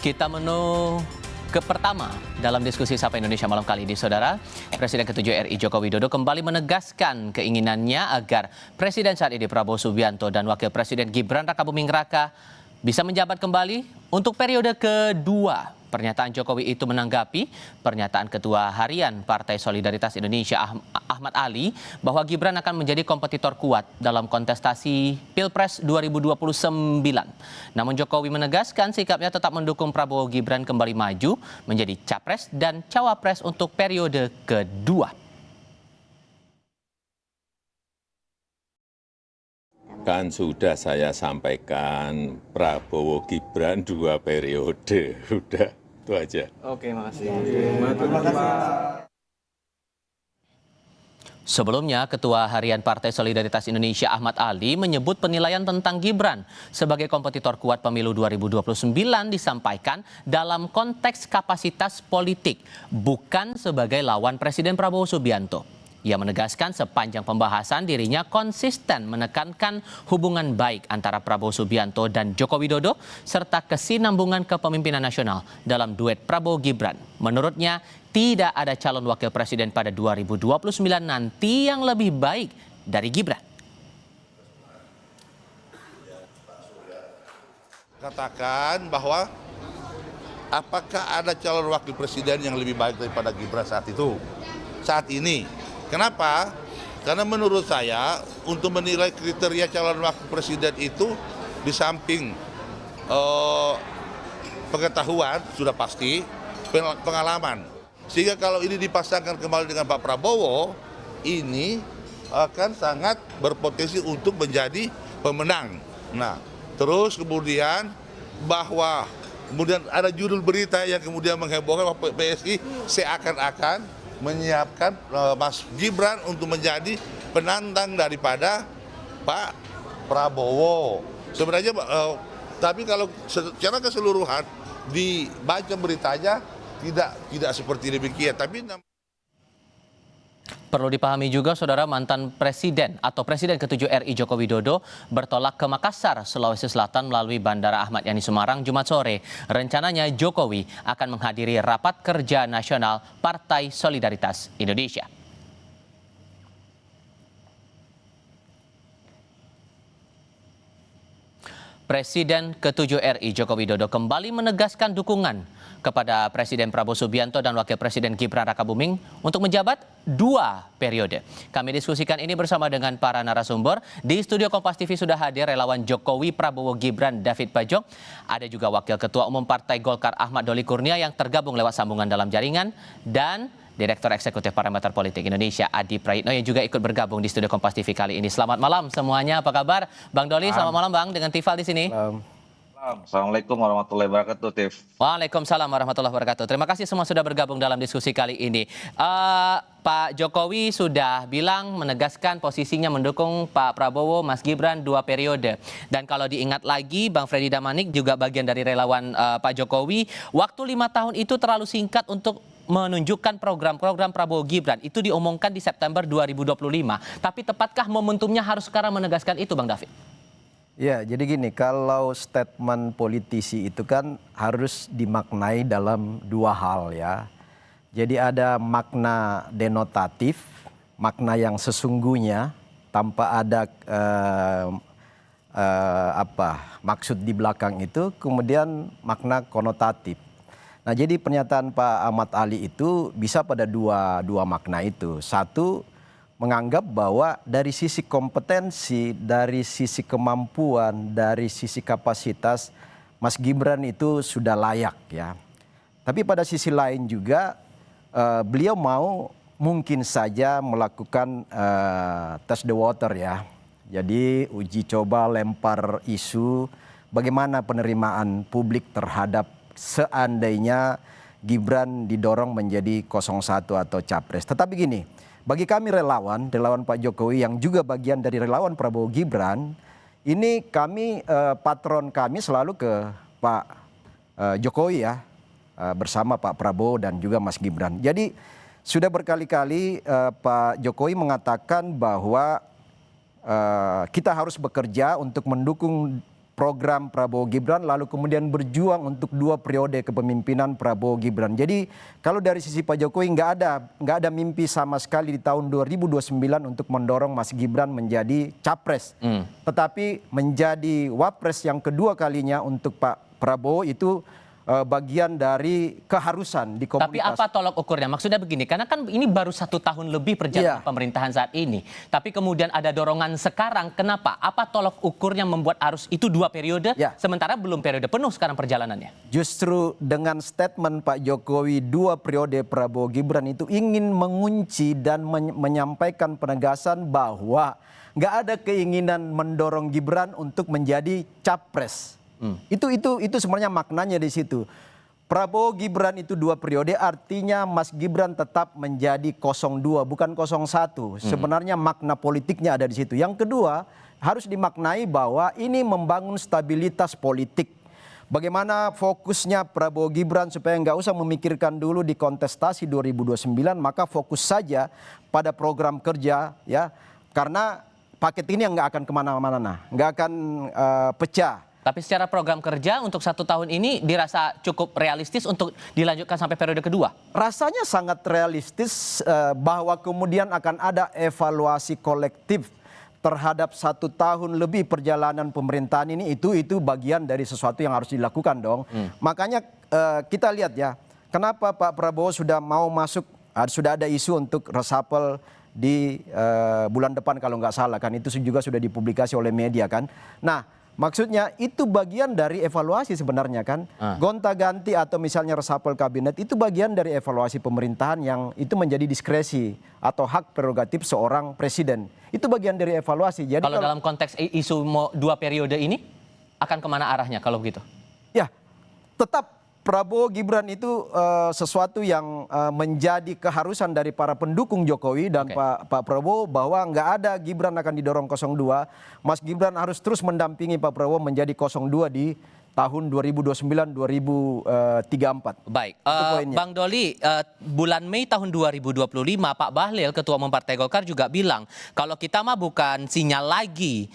Kita menu ke pertama dalam diskusi Sapa Indonesia malam kali ini, Saudara. Presiden ke-7 RI Joko Widodo kembali menegaskan keinginannya agar Presiden saat ini Prabowo Subianto dan Wakil Presiden Gibran Rakabuming Raka bisa menjabat kembali untuk periode kedua. Pernyataan Jokowi itu menanggapi pernyataan Ketua Harian Partai Solidaritas Indonesia Ahmad Ali bahwa Gibran akan menjadi kompetitor kuat dalam kontestasi Pilpres 2029. Namun Jokowi menegaskan sikapnya tetap mendukung Prabowo Gibran kembali maju menjadi capres dan cawapres untuk periode kedua. Kan sudah saya sampaikan Prabowo Gibran 2 periode, udah itu aja. Oke, makasih. Sebelumnya, Ketua Harian Partai Solidaritas Indonesia Ahmad Ali menyebut penilaian tentang Gibran sebagai kompetitor kuat pemilu 2029 disampaikan dalam konteks kapasitas politik, bukan sebagai lawan Presiden Prabowo Subianto. Ia menegaskan sepanjang pembahasan dirinya konsisten menekankan hubungan baik antara Prabowo Subianto dan Joko Widodo serta kesinambungan kepemimpinan nasional dalam duet Prabowo Gibran. Menurutnya, tidak ada calon wakil presiden pada 2029 nanti yang lebih baik dari Gibran. Katakan bahwa apakah ada calon wakil presiden yang lebih baik daripada Gibran saat itu, saat ini. Kenapa? Karena menurut saya untuk menilai kriteria calon wakil presiden itu di samping pengetahuan sudah pasti, pengalaman. Sehingga kalau ini dipasangkan kembali dengan Pak Prabowo, ini akan sangat berpotensi untuk menjadi pemenang. Nah, terus kemudian bahwa kemudian ada judul berita yang kemudian menghebohkan bahwa PSI seakan-akan menyiapkan Mas Gibran untuk menjadi penantang daripada Pak Prabowo. Sebenarnya, tapi kalau secara keseluruhan dibaca beritanya tidak seperti demikian. Tapi perlu dipahami juga, Saudara, mantan Presiden atau Presiden ke-7 RI Joko Widodo bertolak ke Makassar, Sulawesi Selatan melalui Bandara Ahmad Yani Semarang Jumat sore. Rencananya Jokowi akan menghadiri Rapat Kerja Nasional Partai Solidaritas Indonesia. Presiden ke-7 RI Joko Widodo kembali menegaskan dukungan kepada Presiden Prabowo Subianto dan Wakil Presiden Gibran Rakabuming untuk menjabat 2 periode. Kami diskusikan ini bersama dengan para narasumber. Di studio Kompas TV sudah hadir relawan Jokowi, Prabowo, Gibran, David Pajong. Ada juga Wakil Ketua Umum Partai Golkar Ahmad Doli Kurnia yang tergabung lewat sambungan dalam jaringan, dan Direktur Eksekutif Parameter Politik Indonesia Adi Praitno yang juga ikut bergabung di studio Kompas TV kali ini. Selamat malam semuanya, apa kabar? Bang Doli, selamat malam Bang, dengan Tifal di sini. Assalamualaikum warahmatullahi wabarakatuh, Tif. Waalaikumsalam warahmatullahi wabarakatuh. Terima kasih semua sudah bergabung dalam diskusi kali ini. Pak Jokowi sudah bilang, menegaskan posisinya mendukung Pak Prabowo, Mas Gibran 2 periode. Dan kalau diingat lagi, Bang Freddy Damanik juga bagian dari relawan Pak Jokowi. Waktu 5 tahun itu terlalu singkat untuk menunjukkan program-program Prabowo Gibran. Itu diomongkan di September 2025. Tapi tepatkah momentumnya harus sekarang menegaskan itu, Bang David? Ya, jadi gini, kalau statement politisi itu kan harus dimaknai dalam 2 hal ya. Jadi ada makna denotatif, makna yang sesungguhnya tanpa ada maksud di belakang itu, kemudian makna konotatif. Nah, jadi pernyataan Pak Ahmad Ali itu bisa pada dua makna itu. Satu, menganggap bahwa dari sisi kompetensi, dari sisi kemampuan, dari sisi kapasitas, Mas Gibran itu sudah layak ya. Tapi pada sisi lain juga beliau mau mungkin saja melakukan test the water ya. Jadi uji coba, lempar isu bagaimana penerimaan publik terhadap seandainya Gibran didorong menjadi 01 atau capres. Tetapi gini, bagi kami relawan Pak Jokowi yang juga bagian dari relawan Prabowo Gibran, ini kami patron kami selalu ke Pak Jokowi ya, bersama Pak Prabowo dan juga Mas Gibran. Jadi sudah berkali-kali Pak Jokowi mengatakan bahwa kita harus bekerja untuk mendukung program Prabowo Gibran lalu kemudian berjuang untuk 2 periode kepemimpinan Prabowo Gibran. Jadi kalau dari sisi Pak Jokowi nggak ada mimpi sama sekali di tahun 2029 untuk mendorong Mas Gibran menjadi capres. Tetapi menjadi wapres yang kedua kalinya untuk Pak Prabowo itu bagian dari keharusan di Tapi komunitas. apa tolok ukurnya? Maksudnya begini, karena kan ini baru 1 tahun lebih perjalanan Iya. pemerintahan saat ini. Tapi kemudian ada dorongan sekarang, kenapa? Apa tolok ukurnya membuat harus itu 2 periode, Ya. sementara belum periode penuh sekarang perjalanannya? Justru dengan statement Pak Jokowi 2 periode Prabowo Gibran itu ingin mengunci dan menyampaikan penegasan bahwa nggak ada keinginan mendorong Gibran untuk menjadi capres. Itu sebenarnya maknanya di situ. Prabowo Gibran itu 2 periode artinya Mas Gibran tetap menjadi 02 bukan 01. Sebenarnya makna politiknya ada di situ. Yang kedua harus dimaknai bahwa ini membangun stabilitas politik. Bagaimana fokusnya Prabowo Gibran supaya nggak usah memikirkan dulu di kontestasi 2029, maka fokus saja pada program kerja ya, karena paket ini yang nggak akan kemana-mana, nggak akan pecah. Tapi secara program kerja untuk 1 tahun ini dirasa cukup realistis untuk dilanjutkan sampai periode kedua? Rasanya sangat realistis bahwa kemudian akan ada evaluasi kolektif terhadap 1 tahun lebih perjalanan pemerintahan ini, itu bagian dari sesuatu yang harus dilakukan dong. Makanya kita lihat ya, kenapa Pak Prabowo sudah mau masuk, sudah ada isu untuk reshuffle di bulan depan kalau nggak salah kan, itu juga sudah dipublikasi oleh media kan. Nah, maksudnya itu bagian dari evaluasi sebenarnya kan. Gonta-ganti atau misalnya reshuffle kabinet itu bagian dari evaluasi pemerintahan yang itu menjadi diskresi atau hak prerogatif seorang presiden. Itu bagian dari evaluasi. Jadi Kalau dalam konteks isu 2 periode ini, akan kemana arahnya kalau begitu? ya tetap Prabowo Gibran itu sesuatu yang menjadi keharusan dari para pendukung Jokowi dan Oke. Pak Prabowo, bahwa nggak ada Gibran akan didorong 02. Mas Gibran harus terus mendampingi Pak Prabowo menjadi 02 di tahun 2029-2034. Baik, Itu poinnya. Bang Doli, bulan Mei tahun 2025 Pak Bahlil, Ketua Umum Partai Golkar juga bilang kalau kita mah bukan sinyal lagi,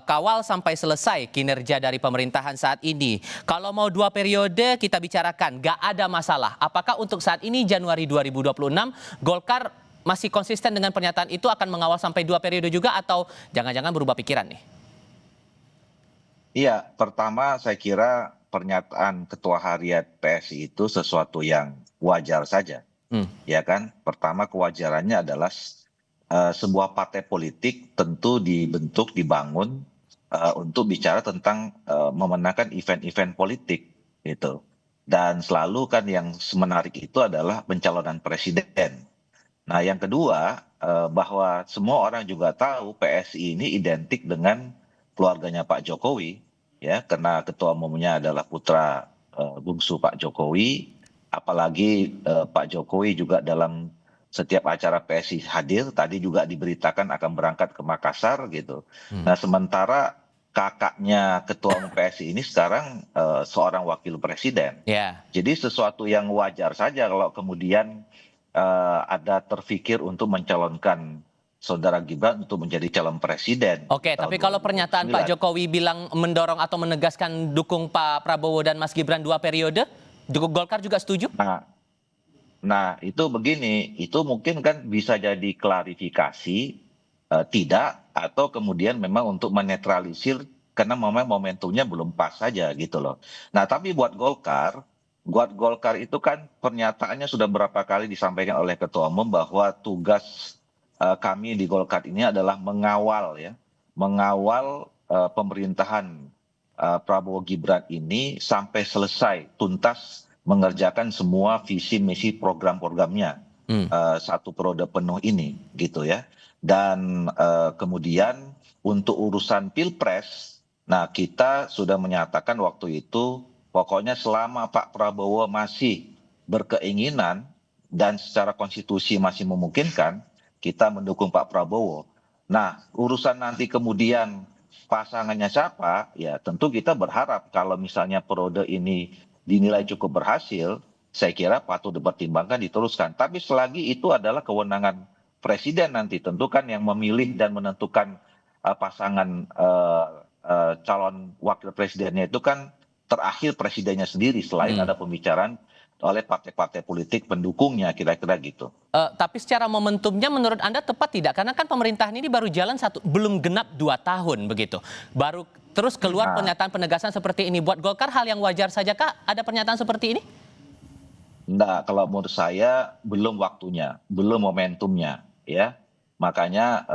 kawal sampai selesai kinerja dari pemerintahan saat ini. Kalau mau 2 periode kita bicarakan, gak ada masalah. Apakah untuk saat ini Januari 2026 Golkar masih konsisten dengan pernyataan itu akan mengawal sampai 2 periode juga, atau jangan-jangan berubah pikiran nih? Iya, pertama saya kira pernyataan Ketua Harian PSI itu sesuatu yang wajar saja, ya kan? Pertama, kewajarannya adalah sebuah partai politik tentu dibentuk, dibangun untuk bicara tentang memenangkan event-event politik, gitu. Dan selalu kan yang menarik itu adalah pencalonan presiden. Nah, yang kedua, bahwa semua orang juga tahu PSI ini identik dengan keluarganya Pak Jokowi, ya, karena ketua umumnya adalah putra bungsu Pak Jokowi, apalagi Pak Jokowi juga dalam setiap acara PSI hadir, tadi juga diberitakan akan berangkat ke Makassar gitu. Nah, sementara kakaknya ketua umum PSI ini sekarang seorang wakil presiden. Ya. Jadi sesuatu yang wajar saja kalau kemudian ada terfikir untuk mencalonkan Saudara Gibran untuk menjadi calon presiden. Oke, tapi kalau pernyataan Pak Jokowi bilang mendorong atau menegaskan dukung Pak Prabowo dan Mas Gibran 2 periode, Golkar juga setuju? Nah, itu begini, itu mungkin kan bisa jadi klarifikasi, tidak, atau kemudian memang untuk menetralisir karena memang momentumnya belum pas saja gitu loh. Nah, tapi buat Golkar itu kan pernyataannya sudah berapa kali disampaikan oleh Ketua Umum bahwa tugas kami di Golkar ini adalah mengawal pemerintahan Prabowo Gibran ini sampai selesai tuntas mengerjakan semua visi misi program-programnya 1 periode penuh ini gitu ya. Dan kemudian untuk urusan Pilpres, nah kita sudah menyatakan waktu itu pokoknya selama Pak Prabowo masih berkeinginan dan secara konstitusi masih memungkinkan, kita mendukung Pak Prabowo. Nah, urusan nanti kemudian pasangannya siapa, ya tentu kita berharap kalau misalnya periode ini dinilai cukup berhasil, saya kira patut dipertimbangkan diteruskan. Tapi selagi itu adalah kewenangan presiden nanti, tentu kan yang memilih dan menentukan pasangan calon wakil presidennya itu kan terakhir presidennya sendiri selain ada pembicaraan oleh partai-partai politik pendukungnya, kira-kira gitu. Tapi secara momentumnya menurut Anda tepat tidak? Karena kan pemerintahan ini baru jalan belum genap 2 tahun begitu. Baru terus keluar pernyataan penegasan seperti ini. Buat Golkar hal yang wajar saja kah ada pernyataan seperti ini? Enggak, kalau menurut saya belum waktunya, belum momentumnya, ya. Makanya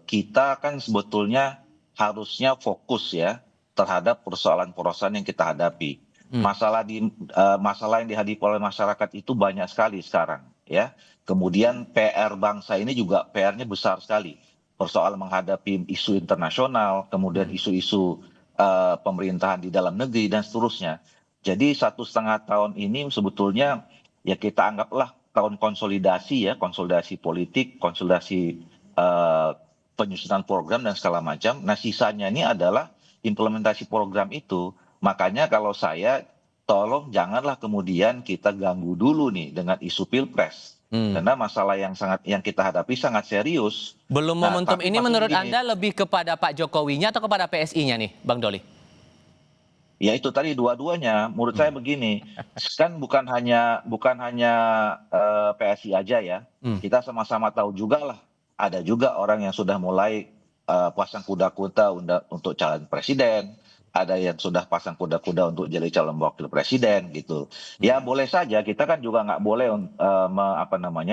kita kan sebetulnya harusnya fokus ya terhadap persoalan-persoalan yang kita hadapi. Masalah yang dihadapi oleh masyarakat itu banyak sekali sekarang, ya. Kemudian PR bangsa ini juga PR-nya besar sekali. Persoalan menghadapi isu internasional, kemudian isu-isu pemerintahan di dalam negeri dan seterusnya. Jadi 1,5 tahun ini sebetulnya ya kita anggaplah tahun konsolidasi ya, konsolidasi politik, konsolidasi penyusunan program dan segala macam. Nah sisanya ini adalah implementasi program itu. Makanya kalau saya tolong janganlah kemudian kita ganggu dulu nih dengan isu pilpres. Karena masalah yang kita hadapi sangat serius. Belum momentum ini menurut Anda lebih kepada Pak Jokowinya atau kepada PSI-nya nih, Bang Doli? Ya itu tadi dua-duanya. Menurut saya begini, kan bukan hanya PSI aja ya. Kita sama-sama tahu juga lah. Ada juga orang yang sudah mulai pasang kuda-kuda untuk calon presiden. Ada yang sudah pasang kuda-kuda untuk jadi calon wakil presiden gitu. Ya boleh saja, kita kan juga nggak boleh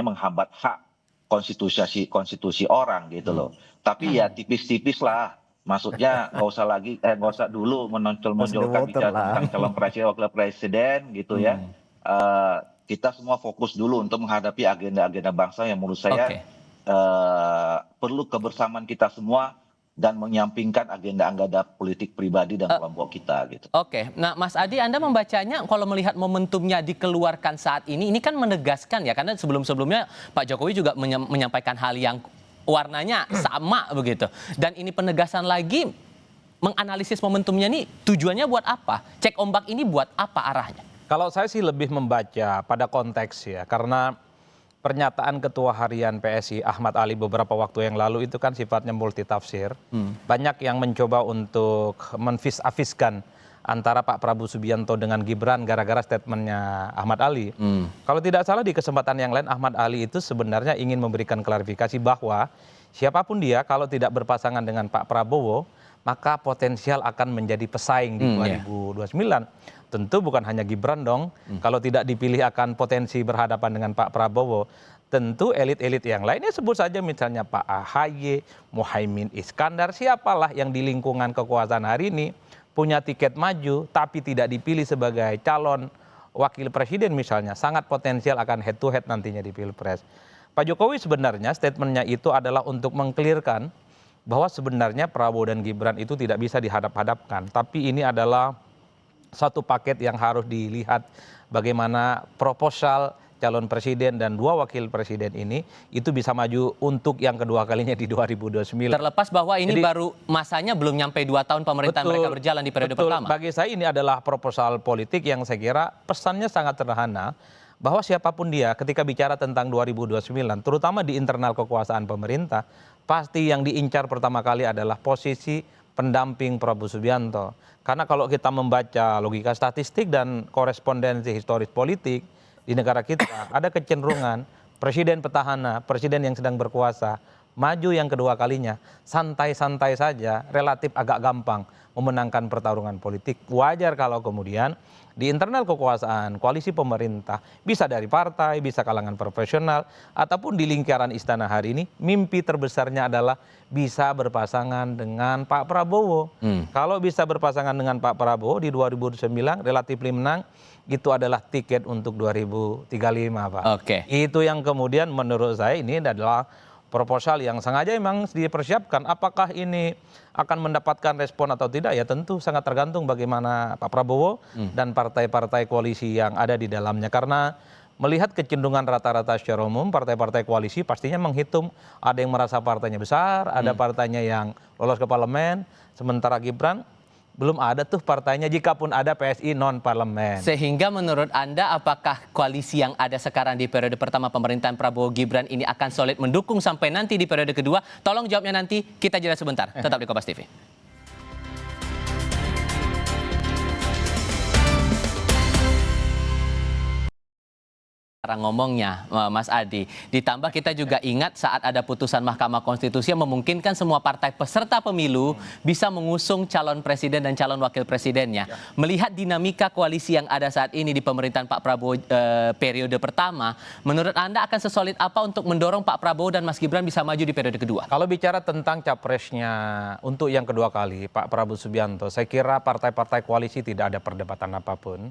menghambat hak konstitusi orang gitu loh. Tapi ya tipis-tipis lah. Maksudnya nggak usah dulu menonjolkan bicara tentang calon presiden wakil presiden gitu ya. Kita semua fokus dulu untuk menghadapi agenda-agenda bangsa yang menurut saya perlu kebersamaan kita semua dan menyampingkan agenda-agenda politik pribadi dan kelompok kita gitu. Oke, nah Mas Adi, Anda membacanya kalau melihat momentumnya dikeluarkan saat ini kan menegaskan ya, karena sebelum-sebelumnya Pak Jokowi juga menyampaikan hal yang warnanya sama begitu. Dan ini penegasan lagi, menganalisis momentumnya ini tujuannya buat apa? Cek ombak ini buat apa arahnya? Kalau saya sih lebih membaca pada konteks ya, karena pernyataan Ketua Harian PSI Ahmad Ali beberapa waktu yang lalu itu kan sifatnya multitafsir. Banyak yang mencoba untuk menfisafiskan antara Pak Prabowo Subianto dengan Gibran gara-gara statementnya Ahmad Ali. Kalau tidak salah di kesempatan yang lain Ahmad Ali itu sebenarnya ingin memberikan klarifikasi bahwa siapapun dia kalau tidak berpasangan dengan Pak Prabowo maka potensial akan menjadi pesaing di 2029. Tentu bukan hanya Gibran dong, kalau tidak dipilih akan potensi berhadapan dengan Pak Prabowo. Tentu elit-elit yang lainnya sebut saja misalnya Pak AHY, Muhaimin Iskandar, siapalah yang di lingkungan kekuasaan hari ini punya tiket maju tapi tidak dipilih sebagai calon wakil presiden misalnya, sangat potensial akan head to head nantinya di Pilpres. Pak Jokowi sebenarnya statementnya itu adalah untuk mengklirkan bahwa sebenarnya Prabowo dan Gibran itu tidak bisa dihadap-hadapkan, tapi ini adalah satu paket yang harus dilihat bagaimana proposal calon presiden dan 2 wakil presiden ini itu bisa maju untuk yang kedua kalinya di 2029. Terlepas bahwa ini baru masanya belum nyampe 2 tahun pemerintahan mereka berjalan di periode pertama. Bagi saya ini adalah proposal politik yang saya kira pesannya sangat sederhana, bahwa siapapun dia ketika bicara tentang 2029, terutama di internal kekuasaan pemerintah, pasti yang diincar pertama kali adalah posisi pendamping Prabowo Subianto. Karena kalau kita membaca logika statistik dan korespondensi historis politik di negara kita, ada kecenderungan presiden petahana, presiden yang sedang berkuasa, maju yang kedua kalinya, santai-santai saja, relatif agak gampang memenangkan pertarungan politik. Wajar kalau kemudian di internal kekuasaan, koalisi pemerintah, bisa dari partai, bisa kalangan profesional, ataupun di lingkaran istana hari ini, mimpi terbesarnya adalah bisa berpasangan dengan Pak Prabowo. Kalau bisa berpasangan dengan Pak Prabowo di 2029, relatif menang, itu adalah tiket untuk 2035, Pak. Itu yang kemudian menurut saya ini adalah proposal yang sengaja memang dipersiapkan. Apakah ini akan mendapatkan respon atau tidak ya tentu sangat tergantung bagaimana Pak Prabowo dan partai-partai koalisi yang ada di dalamnya. Karena melihat kecenderungan rata-rata secara umum partai-partai koalisi pastinya menghitung ada yang merasa partainya besar, ada partainya yang lolos ke parlemen, sementara Gibran Belum ada tuh partainya, jika pun ada PSI non-parlemen. Sehingga menurut Anda apakah koalisi yang ada sekarang di periode pertama pemerintahan Prabowo Gibran ini akan solid mendukung sampai nanti di periode kedua? Tolong jawabnya nanti, kita jeda sebentar. Tetap di Kompas TV. Cara ngomongnya, Mas Adi. Ditambah kita juga ingat saat ada putusan Mahkamah Konstitusi yang memungkinkan semua partai peserta pemilu bisa mengusung calon presiden dan calon wakil presidennya. Melihat dinamika koalisi yang ada saat ini di pemerintahan Pak Prabowo periode pertama, menurut Anda akan sesolid apa untuk mendorong Pak Prabowo dan Mas Gibran bisa maju di periode kedua? Kalau bicara tentang capresnya untuk yang kedua kali, Pak Prabowo Subianto, saya kira partai-partai koalisi tidak ada perdebatan apapun.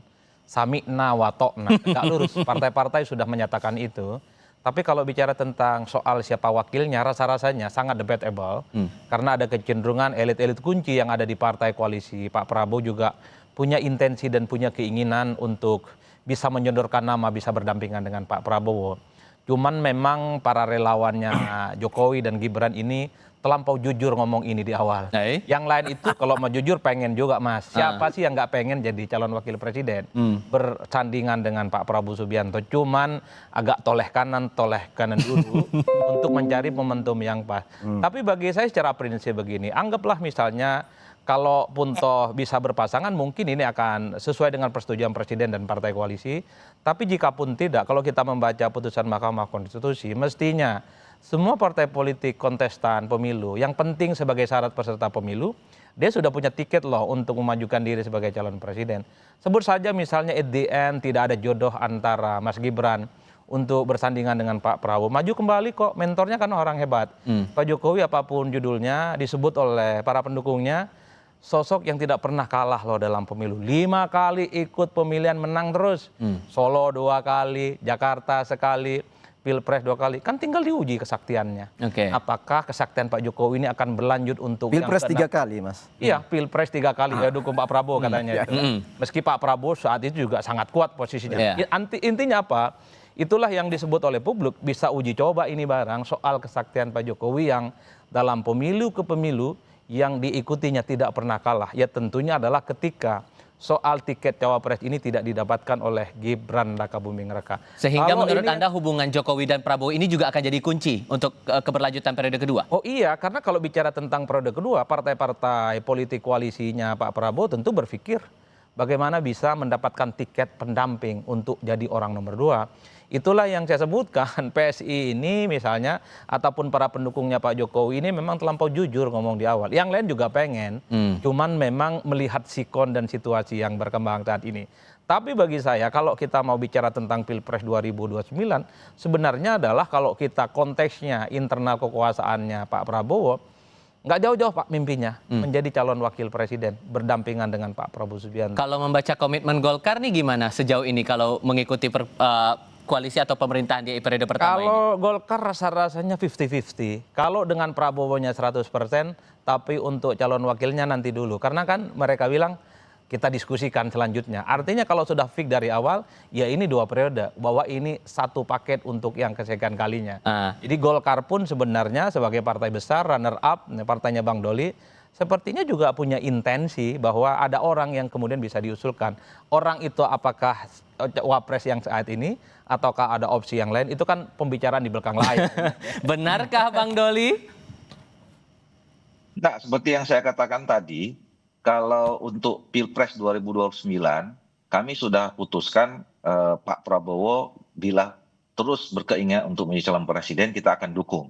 Sami'na wa to'na, tegak lurus. Partai-partai sudah menyatakan itu. Tapi kalau bicara tentang soal siapa wakilnya, rasa-rasanya sangat debatable. Karena ada kecenderungan elit-elit kunci yang ada di partai koalisi. Pak Prabowo juga punya intensi dan punya keinginan untuk bisa menyodorkan nama, bisa berdampingan dengan Pak Prabowo. Cuman memang para relawannya Jokowi dan Gibran ini terlampau jujur ngomong ini di awal. Yang lain itu kalau mau jujur pengen juga, Mas. Siapa sih yang nggak pengen jadi calon wakil presiden? Bersandingan dengan Pak Prabowo Subianto. Cuman agak toleh kanan dulu untuk mencari momentum yang pas. Tapi bagi saya secara prinsip begini, anggaplah misalnya kalaupun toh bisa berpasangan mungkin ini akan sesuai dengan persetujuan presiden dan partai koalisi. Tapi jika pun tidak, kalau kita membaca putusan Mahkamah Konstitusi, mestinya semua partai politik kontestan pemilu yang penting sebagai syarat peserta pemilu, dia sudah punya tiket loh untuk memajukan diri sebagai calon presiden. Sebut saja misalnya at the end tidak ada jodoh antara Mas Gibran untuk bersandingan dengan Pak Prabowo. Maju kembali kok, mentornya kan orang hebat. Pak Jokowi apapun judulnya disebut oleh para pendukungnya sosok yang tidak pernah kalah loh dalam pemilu. 5 kali ikut pemilihan menang terus. Solo 2 kali, Jakarta sekali, Pilpres 2 kali, kan tinggal diuji kesaktiannya. Apakah kesaktian Pak Jokowi ini akan berlanjut untuk Pilpres 3 kali, Mas. Iya, Pilpres 3 kali ya dukung Pak Prabowo katanya. Meski Pak Prabowo saat itu juga sangat kuat posisinya. Intinya apa? Itulah yang disebut oleh publik bisa uji coba ini barang soal kesaktian Pak Jokowi yang dalam pemilu ke pemilu yang diikutinya tidak pernah kalah. Ya tentunya adalah ketika soal tiket cawapres ini tidak didapatkan oleh Gibran Rakabuming Raka. Sehingga menurut Anda hubungan Jokowi dan Prabowo ini juga akan jadi kunci untuk keberlanjutan periode kedua? Oh iya, karena kalau bicara tentang periode kedua, partai-partai politik koalisinya Pak Prabowo tentu berpikir bagaimana bisa mendapatkan tiket pendamping untuk jadi orang nomor 2. Itulah yang saya sebutkan, PSI ini misalnya ataupun para pendukungnya Pak Jokowi ini memang terlampau jujur ngomong di awal. Yang lain juga pengen, cuman memang melihat sikon dan situasi yang berkembang saat ini. Tapi bagi saya kalau kita mau bicara tentang Pilpres 2029, sebenarnya adalah kalau kita konteksnya internal kekuasaannya Pak Prabowo, nggak jauh-jauh Pak mimpinya menjadi calon wakil presiden berdampingan dengan Pak Prabowo Subianto. Kalau membaca komitmen Golkar nih gimana sejauh ini kalau mengikuti koalisi atau pemerintahan di periode pertama ini? Kalau Golkar rasa-rasanya 50-50. Kalau dengan Prabowo-nya 100%, tapi untuk calon wakilnya nanti dulu. Karena kan mereka bilang kita diskusikan selanjutnya. Artinya kalau sudah fix dari awal, ya ini 2 periode. Bahwa ini satu paket untuk yang kesekian kalinya. Jadi Golkar pun sebenarnya sebagai partai besar, runner up, partainya Bang Doli, sepertinya juga punya intensi bahwa ada orang yang kemudian bisa diusulkan. Orang itu apakah wapres yang saat ini, ataukah ada opsi yang lain, itu kan pembicaraan di belakang layar. Benarkah Bang Doli? Nah, seperti yang saya katakan tadi, kalau untuk Pilpres 2029, kami sudah putuskan Pak Prabowo bila terus berkeinginan untuk menjadi calon presiden, kita akan dukung.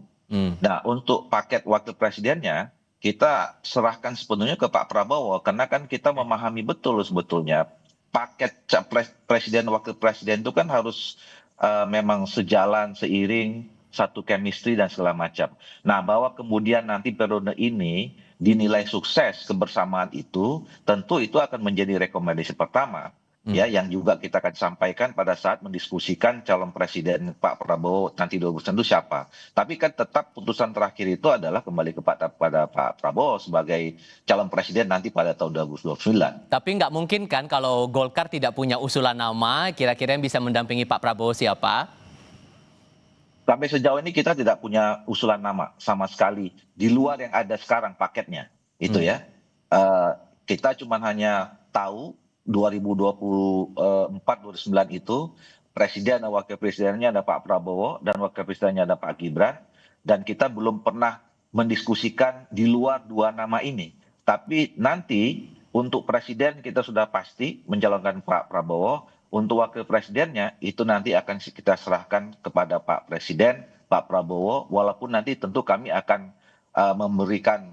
Nah, untuk paket wakil presidennya, kita serahkan sepenuhnya ke Pak Prabowo, karena kan kita memahami betul sebetulnya paket presiden wakil presiden itu kan harus memang sejalan, seiring, satu chemistry dan segala macam. Nah, bahwa kemudian nanti periode ini dinilai sukses kebersamaan itu, tentu itu akan menjadi rekomendasi pertama. Ya, yang juga kita akan sampaikan pada saat mendiskusikan calon presiden Pak Prabowo nanti 2022 siapa. Tapi kan tetap putusan terakhir itu adalah kembali kepada Pak Prabowo sebagai calon presiden nanti pada tahun 2029. Tapi nggak mungkin kan kalau Golkar tidak punya usulan nama, kira-kira yang bisa mendampingi Pak Prabowo siapa? Sampai sejauh ini kita tidak punya usulan nama sama sekali di luar yang ada sekarang paketnya, itu ya. Kita cuma hanya tahu 2024-2029 itu presiden dan wakil presidennya ada Pak Prabowo dan wakil presidennya ada Pak Gibran, dan kita belum pernah mendiskusikan di luar dua nama ini. Tapi nanti untuk presiden kita sudah pasti mencalonkan Pak Prabowo, untuk wakil presidennya itu nanti akan kita serahkan kepada Pak Presiden, Pak Prabowo, walaupun nanti tentu kami akan memberikan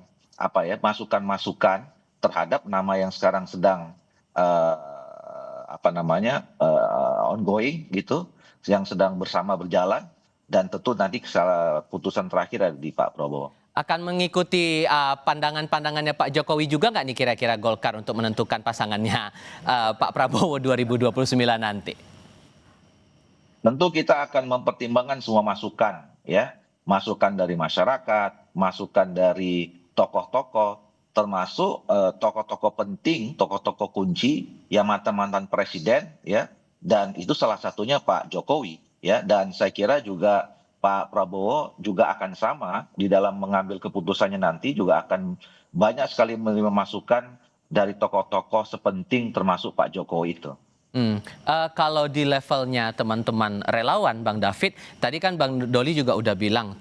masukan-masukan terhadap nama yang sekarang sedang ongoing gitu, yang sedang bersama berjalan, dan tentu nanti putusan terakhir ada di Pak Prabowo. Akan mengikuti pandangan-pandangannya Pak Jokowi juga nggak nih kira-kira Golkar untuk menentukan pasangannya Pak Prabowo 2029 nanti? Tentu kita akan mempertimbangkan semua masukan, ya, masukan dari masyarakat, masukan dari tokoh-tokoh, termasuk tokoh-tokoh penting, tokoh-tokoh kunci yang mantan-mantan presiden, ya, dan itu salah satunya Pak Jokowi, ya, dan saya kira juga Pak Prabowo juga akan sama di dalam mengambil keputusannya nanti, juga akan banyak sekali menerima masukan dari tokoh-tokoh sepenting termasuk Pak Jokowi itu. Kalau di levelnya teman-teman relawan, Bang David, tadi kan Bang Doli juga udah bilang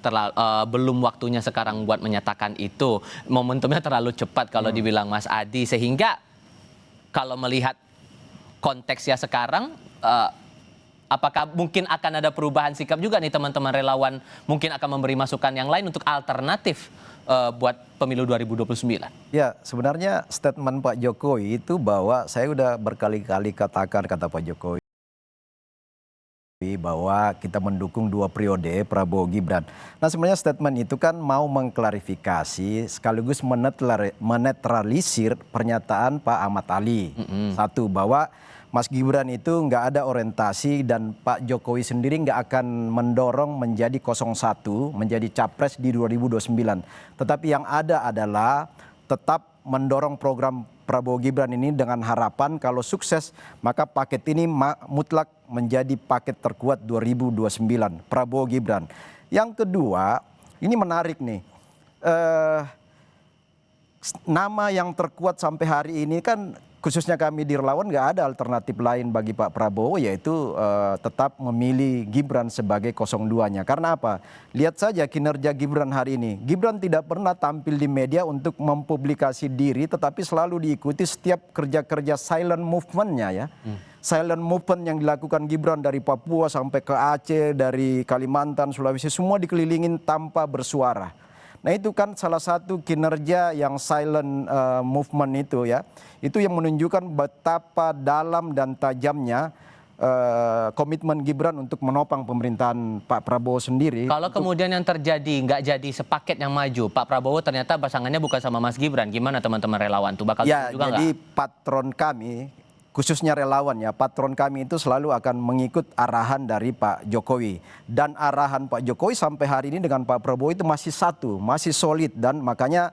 belum waktunya sekarang buat menyatakan itu. Momentumnya terlalu cepat kalau dibilang Mas Adi, sehingga kalau melihat konteksnya sekarang, apakah mungkin akan ada perubahan sikap juga nih teman-teman relawan, mungkin akan memberi masukan yang lain untuk alternatif buat pemilu 2029? Ya, sebenarnya statement Pak Jokowi itu bahwa saya udah berkali-kali katakan, kata Pak Jokowi, bahwa kita mendukung 2 periode Prabowo Gibran. Nah, sebenarnya statement itu kan mau mengklarifikasi sekaligus menetralisir pernyataan Pak Ahmad Ali. Satu, bahwa Mas Gibran itu nggak ada orientasi dan Pak Jokowi sendiri nggak akan mendorong menjadi 01, menjadi capres di 2029. Tetapi yang ada adalah tetap mendorong program Prabowo Gibran ini dengan harapan kalau sukses maka paket ini mutlak menjadi paket terkuat 2029 Prabowo Gibran. Yang kedua, ini menarik nih. Nama yang terkuat sampai hari ini kan khususnya kami di relawan nggak ada alternatif lain bagi Pak Prabowo, yaitu tetap memilih Gibran sebagai 02-nya. Karena apa? Lihat saja kinerja Gibran hari ini. Gibran tidak pernah tampil di media untuk mempublikasi diri, tetapi selalu diikuti setiap kerja-kerja silent movement-nya, ya. Silent movement yang dilakukan Gibran dari Papua sampai ke Aceh, dari Kalimantan, Sulawesi, semua dikelilingin tanpa bersuara. Nah, itu kan salah satu kinerja yang silent movement itu, ya. Itu yang menunjukkan betapa dalam dan tajamnya komitmen Gibran untuk menopang pemerintahan Pak Prabowo sendiri. Kalau kemudian yang terjadi nggak jadi sepaket yang maju, Pak Prabowo ternyata pasangannya bukan sama Mas Gibran, gimana teman-teman relawan tuh bakal ya, juga jadi nggak? patron kami, khususnya relawan, ya, patron kami itu selalu akan mengikut arahan dari Pak Jokowi. Dan arahan Pak Jokowi sampai hari ini dengan Pak Prabowo itu masih satu, masih solid. Dan makanya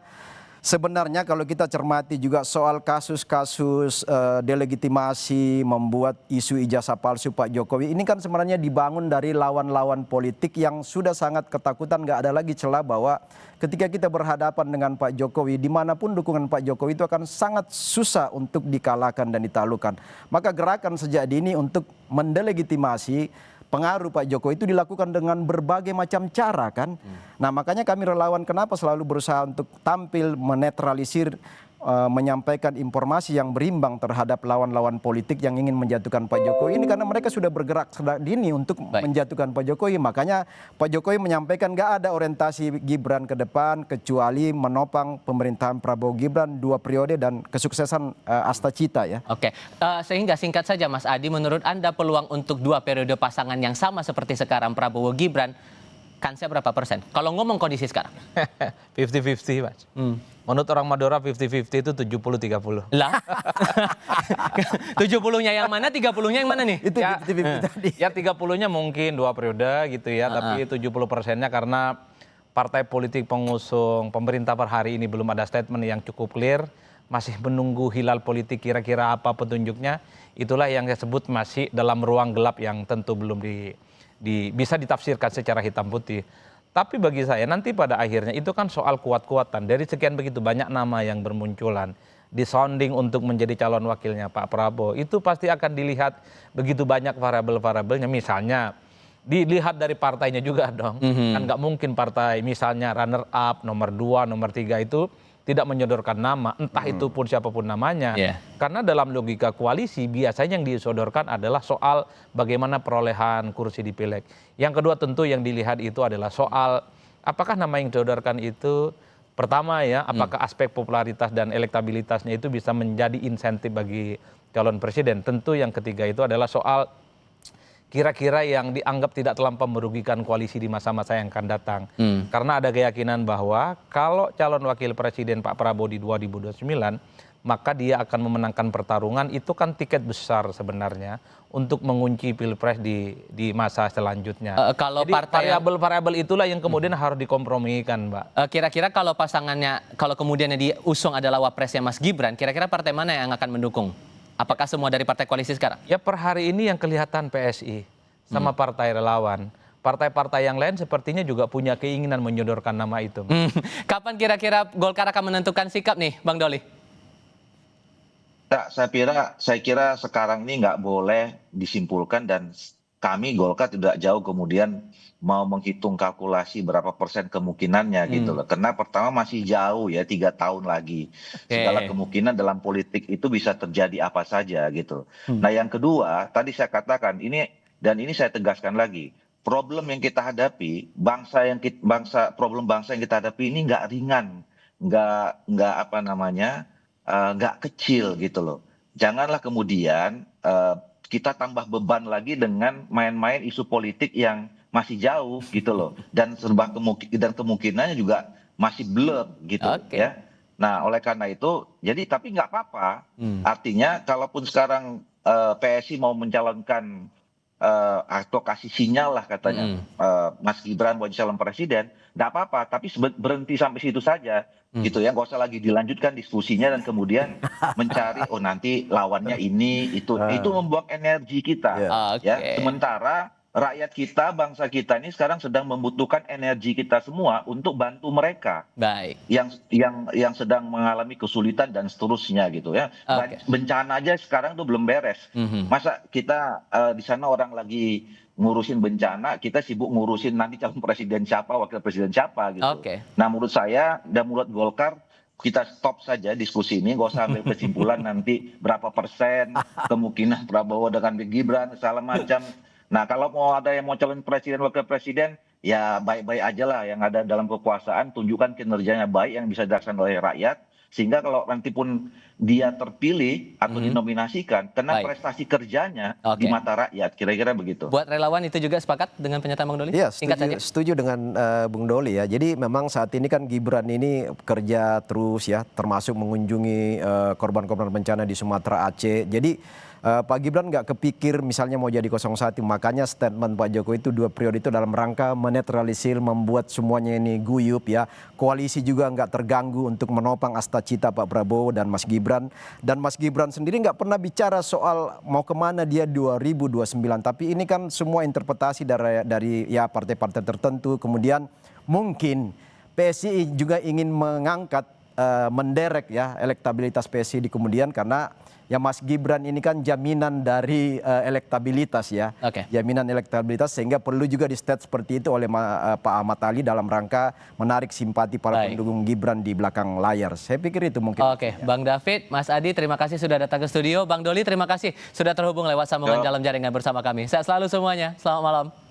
sebenarnya kalau kita cermati juga soal kasus-kasus delegitimasi, membuat isu ijazah palsu Pak Jokowi, ini kan sebenarnya dibangun dari lawan-lawan politik yang sudah sangat ketakutan, nggak ada lagi celah bahwa ketika kita berhadapan dengan Pak Jokowi, dimanapun dukungan Pak Jokowi itu akan sangat susah untuk dikalahkan dan ditaklukkan. Maka gerakan sejak dini untuk mendelegitimasi pengaruh Pak Jokowi itu dilakukan dengan berbagai macam cara, kan. Nah, makanya kami relawan kenapa selalu berusaha untuk tampil menetralisir, menyampaikan informasi yang berimbang terhadap lawan-lawan politik yang ingin menjatuhkan Pak Jokowi ini, karena mereka sudah bergerak sejak dini untuk menjatuhkan Pak Jokowi. Makanya Pak Jokowi menyampaikan nggak ada orientasi Gibran ke depan kecuali menopang pemerintahan Prabowo Gibran 2 periode dan kesuksesan Asta Cita, ya. Oke, sehingga singkat saja Mas Adi, menurut Anda peluang untuk 2 periode pasangan yang sama seperti sekarang Prabowo Gibran, kansnya berapa persen? Kalau ngomong kondisi sekarang? 50-50, Mas. Menurut orang Madura 50-50 itu 70-30. Lah, 70-nya yang mana, 30-nya yang mana nih? Itu Ya, 50-50 tadi. ya 30-nya mungkin 2 periode gitu ya, tapi 70%-nya karena partai politik pengusung pemerintah per hari ini belum ada statement yang cukup clear, masih menunggu hilal politik kira-kira apa petunjuknya. Itulah yang saya sebut masih dalam ruang gelap yang tentu belum bisa ditafsirkan secara hitam putih. Tapi bagi saya nanti pada akhirnya itu kan soal kuat-kuatan. Dari sekian begitu banyak nama yang bermunculan disonding untuk menjadi calon wakilnya Pak Prabowo, itu pasti akan dilihat begitu banyak variabel-variabelnya. Misalnya dilihat dari partainya juga dong. Kan nggak mungkin partai misalnya runner up, nomor 2, nomor 3 itu tidak menyodorkan nama, entah itu pun siapapun namanya. Karena dalam logika koalisi biasanya yang disodorkan adalah soal bagaimana perolehan kursi di pileg. Yang kedua tentu yang dilihat itu adalah soal apakah nama yang disodorkan itu pertama ya, apakah aspek popularitas dan elektabilitasnya itu bisa menjadi insentif bagi calon presiden. Tentu yang ketiga itu adalah soal kira-kira yang dianggap tidak terlampau merugikan koalisi di masa-masa yang akan datang. Karena ada keyakinan bahwa kalau calon wakil presiden Pak Prabowo di 2029, maka dia akan memenangkan pertarungan, itu kan tiket besar sebenarnya untuk mengunci pilpres di masa selanjutnya. Kalau jadi variabel-variabel itulah yang kemudian harus dikompromikan, Mbak. Kira-kira kalau pasangannya, kalau kemudian yang diusung adalah wapresnya Mas Gibran, kira-kira partai mana yang akan mendukung? Apakah semua dari partai koalisi sekarang? Ya per hari ini yang kelihatan PSI sama partai relawan. Partai-partai yang lain sepertinya juga punya keinginan menyodorkan nama itu. Kapan kira-kira Golkar akan menentukan sikap nih, Bang Doli? Ya, saya kira sekarang ini nggak boleh disimpulkan, dan kami Golkar tidak jauh kemudian mau menghitung kalkulasi berapa persen kemungkinannya gitu loh. Karena pertama masih jauh ya, 3 tahun lagi. Segala kemungkinan dalam politik itu bisa terjadi apa saja gitu. Nah yang kedua, tadi saya katakan ini, dan ini saya tegaskan lagi, problem yang kita hadapi, problem bangsa yang kita hadapi ini nggak ringan, nggak apa namanya, nggak kecil gitu loh. Janganlah kemudian kita tambah beban lagi dengan main-main isu politik yang masih jauh gitu loh, dan kemungkinannya juga masih belum gitu ya. Nah oleh karena itu, jadi tapi nggak apa-apa. Artinya kalaupun sekarang PSI mau mencalonkan atau kasih sinyal lah katanya Mas Gibran buat calon presiden, nggak apa-apa, tapi berhenti sampai situ saja gitu ya, nggak usah lagi dilanjutkan diskusinya dan kemudian mencari nanti lawannya ini itu membuang energi kita ya. Sementara rakyat kita, bangsa kita ini sekarang sedang membutuhkan energi kita semua untuk bantu mereka yang sedang mengalami kesulitan dan seterusnya gitu ya. Bencana aja sekarang tuh belum beres. Masa kita di sana orang lagi ngurusin bencana, kita sibuk ngurusin nanti calon presiden siapa, wakil presiden siapa gitu. Nah menurut saya dan menurut Golkar, kita stop saja diskusi ini, nggak usah ambil kesimpulan nanti berapa persen kemungkinan Prabowo dengan Gibran segala macam. Nah kalau mau ada yang mau calon presiden, wakil presiden, ya baik-baik aja lah yang ada dalam kekuasaan, tunjukkan kinerjanya baik yang bisa dilaksanakan oleh rakyat, sehingga kalau nanti pun dia terpilih atau dinominasikan, kena prestasi kerjanya di mata rakyat, kira-kira begitu. Buat relawan itu juga sepakat dengan pernyataan Bang Doli? Iya, setuju dengan Bung Doli ya. Jadi memang saat ini kan Gibran ini kerja terus ya, termasuk mengunjungi korban-korban bencana di Sumatera Aceh. Jadi Pak Gibran nggak kepikir misalnya mau jadi 01, makanya statement Pak Jokowi itu 2 periode itu dalam rangka menetralisir, membuat semuanya ini guyup ya. Koalisi juga nggak terganggu untuk menopang asta cita Pak Prabowo dan Mas Gibran. Dan Mas Gibran sendiri nggak pernah bicara soal mau kemana dia 2029. Tapi ini kan semua interpretasi dari ya partai-partai tertentu. Kemudian mungkin PSI juga ingin mengangkat, menderek ya elektabilitas PSI di kemudian, karena ya Mas Gibran ini kan jaminan dari elektabilitas ya. Jaminan elektabilitas, sehingga perlu juga di state seperti itu oleh Pak Ahmad Ali dalam rangka menarik simpati para pendukung Gibran di belakang layar. Saya pikir itu mungkin. Bang David, Mas Adi, terima kasih sudah datang ke studio. Bang Doli, terima kasih sudah terhubung lewat sambungan dalam jaringan bersama kami. Sehat selalu semuanya. Selamat malam.